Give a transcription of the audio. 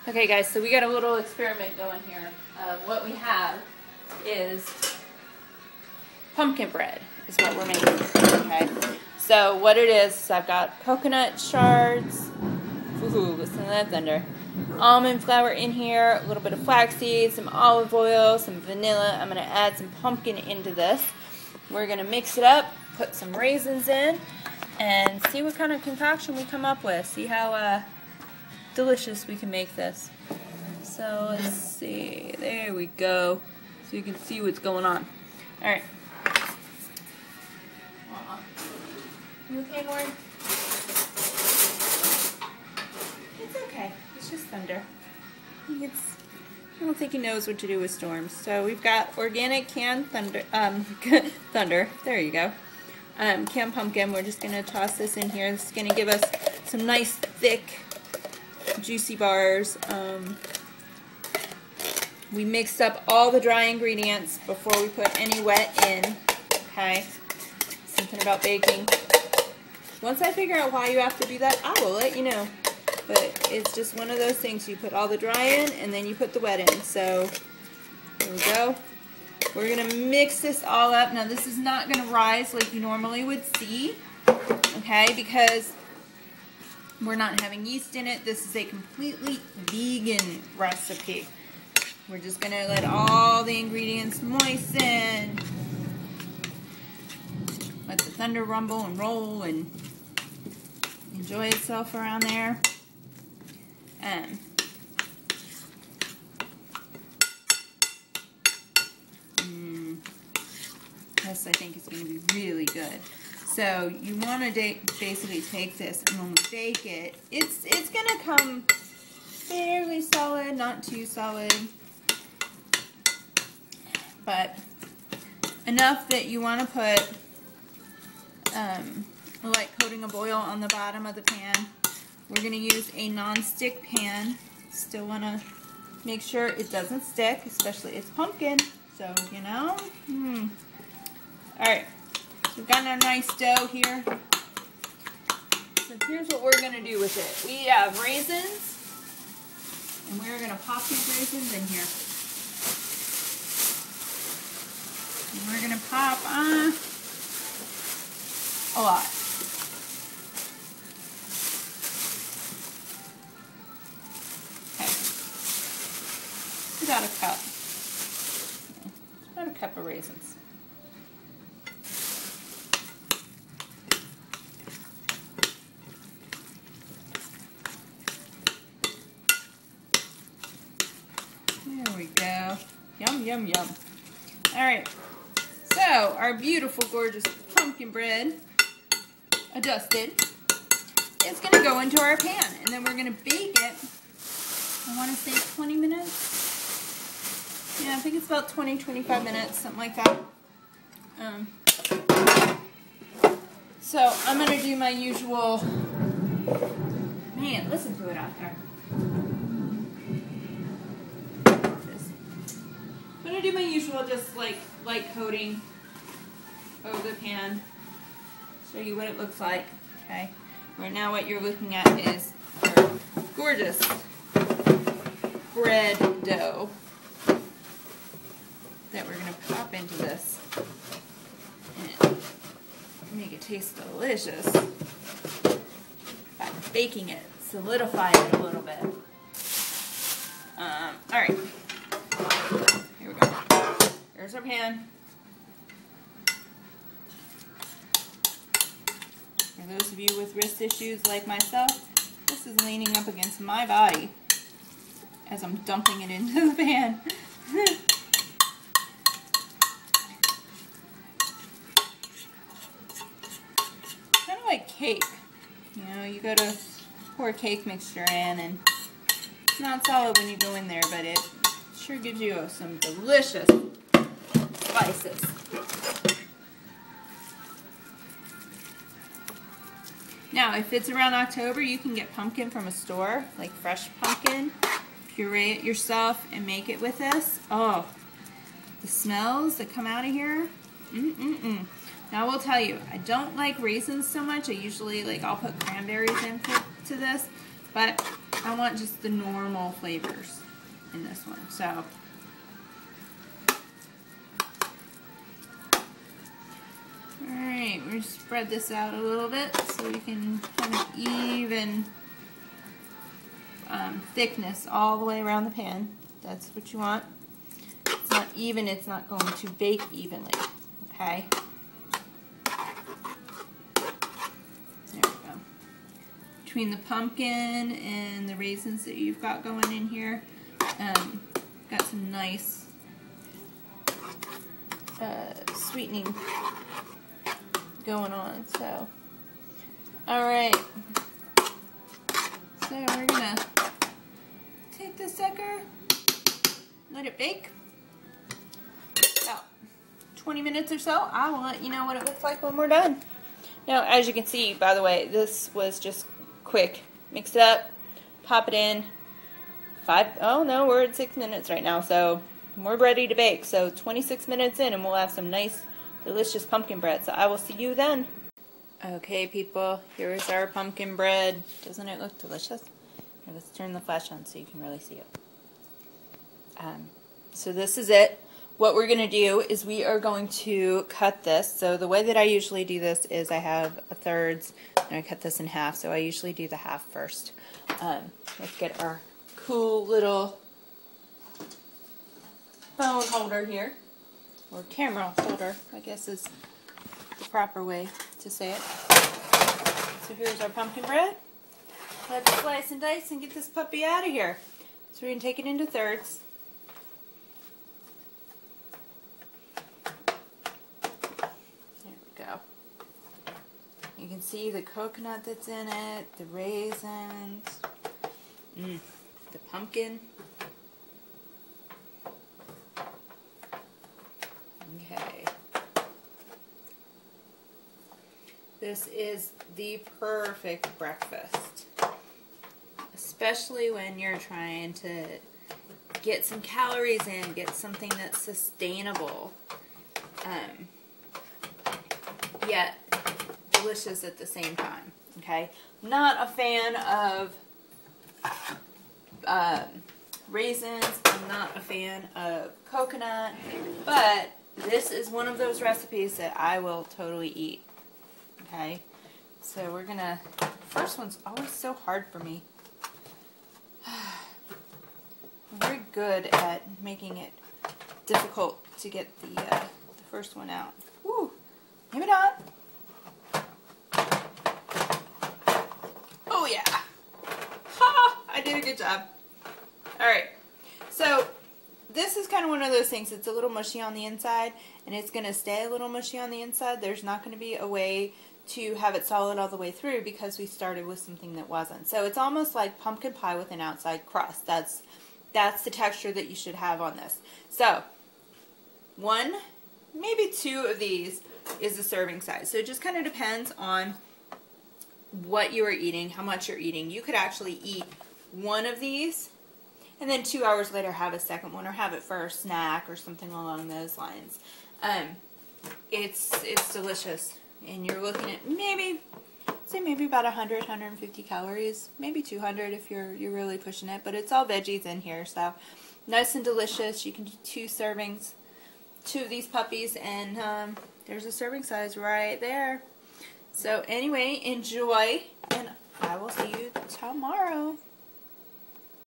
Okay guys, so we got a little experiment going here. What we have is pumpkin bread is what we're making, okay? So what it is I've got coconut shards, ooh, listen to that thunder, almond flour in here, a little bit of flaxseed, some olive oil, some vanilla. I'm going to add some pumpkin into this. We're going to mix it up, put some raisins in, and see what kind of concoction we come up with. See how delicious we can make this. So let's see, there we go, so you can see what's going on. Alright. You okay, Lauren? It's okay, it's just thunder. I don't think he knows what to do with storms. So we've got organic canned thunder, there you go. Canned pumpkin. We're just going to toss this in here. This is going to give us some nice thick juicy bars. We mixed up all the dry ingredients before we put any wet in. Okay, something about baking. Once I figure out why you have to do that, I will let you know. But it's just one of those things. You put all the dry in and then you put the wet in. So here we go. We're gonna mix this all up. Now this is not gonna rise like you normally would see, okay, because we're not having yeast in it. This is a completely vegan recipe. We're just going to let all the ingredients moisten. Let the thunder rumble and roll and enjoy itself around there. This I think is going to be really good. So you want to basically take this, and when we bake it, it's going to come fairly solid, not too solid, but enough that you want to put a light coating of oil on the bottom of the pan. We're going to use a non-stick pan. Still want to make sure it doesn't stick, especially it's pumpkin, so you know. Alright. So we've got our nice dough here. So here's what we're going to do with it. We have raisins, and we're going to pop these raisins in here. And we're going to pop a lot. Okay. About a cup. About a cup of raisins. There we go. Yum, yum, yum. Alright, so our beautiful, gorgeous pumpkin bread, adjusted, is going to go into our pan. And then we're going to bake it, I want to say 20 minutes. Yeah, I think it's about 20-25 minutes, something like that. So I'm going to do my usual, man, listen to it out there. I'm going to do my usual, just like light coating over the pan. Show you what it looks like. Okay. Right now what you're looking at is our gorgeous bread dough that we're going to pop into this and make it taste delicious by baking it, solidify it a little bit. Alright. Here we go. Here's our pan. For those of you with wrist issues like myself, this is leaning up against my body as I'm dumping it into the pan. Kind of like cake. You know, you go to pour cake mixture in and it's not solid when you go in there, but it sure gives you some delicious spices. Now, if it's around October, you can get pumpkin from a store, like fresh pumpkin, puree it yourself, and make it with this. Oh, the smells that come out of here. Now, I will tell you, I don't like raisins so much. I usually, I'll put cranberries into this, but I want just the normal flavors in this one. So, alright, we're going to spread this out a little bit so we can have an even thickness all the way around the pan. That's what you want. If it's not even, it's not going to bake evenly. Okay? There we go. Between the pumpkin and the raisins that you've got going in here, got some nice sweetening going on. So, alright. So we're gonna take this sucker, let it bake about 20 minutes or so. I will let you know what it looks like when we're done. Now, as you can see, by the way, this was just quick. Mix it up, pop it in. We're at 6 minutes right now, so we're ready to bake. So 26 minutes in and we'll have some nice, delicious pumpkin bread. So I will see you then. Okay, people, here is our pumpkin bread. Doesn't it look delicious? Here, let's turn the flash on so you can really see it. So this is it. What we're going to do is we are going to cut this. So the way that I usually do this is I have a thirds and I cut this in half. So I usually do the half first. Let's get our cool little phone holder here, or camera holder, I guess is the proper way to say it. So here's our pumpkin bread. Let's slice and dice and get this puppy out of here. So we're going to take it into thirds. There we go. You can see the coconut that's in it, the raisins, the pumpkin. Okay. This is the perfect breakfast, especially when you're trying to get some calories in, get something that's sustainable, yet delicious at the same time. Okay, not a fan of raisins. I'm not a fan of coconut, but this is one of those recipes that I will totally eat. Okay, so we're gonna, first one's always so hard for me. I'm very good at making it difficult to get the first one out. Woo! Maybe not. Oh yeah! Ha! I did a good job. Alright, so this is kind of one of those things. It's a little mushy on the inside, and it's going to stay a little mushy on the inside. There's not going to be a way to have it solid all the way through because we started with something that wasn't. So it's almost like pumpkin pie with an outside crust. That's the texture that you should have on this. So one, maybe two of these is the serving size. So it just kind of depends on what you are eating, how much you're eating. You could actually eat one of these and then 2 hours later have a second one, or have it for a snack or something along those lines. It's delicious. And you're looking at maybe about 100, 150 calories, maybe 200 if you're really pushing it, but it's all veggies in here, so nice and delicious. You can do 2 servings, 2 of these puppies, and there's a serving size right there. So anyway, enjoy, and I will see you tomorrow.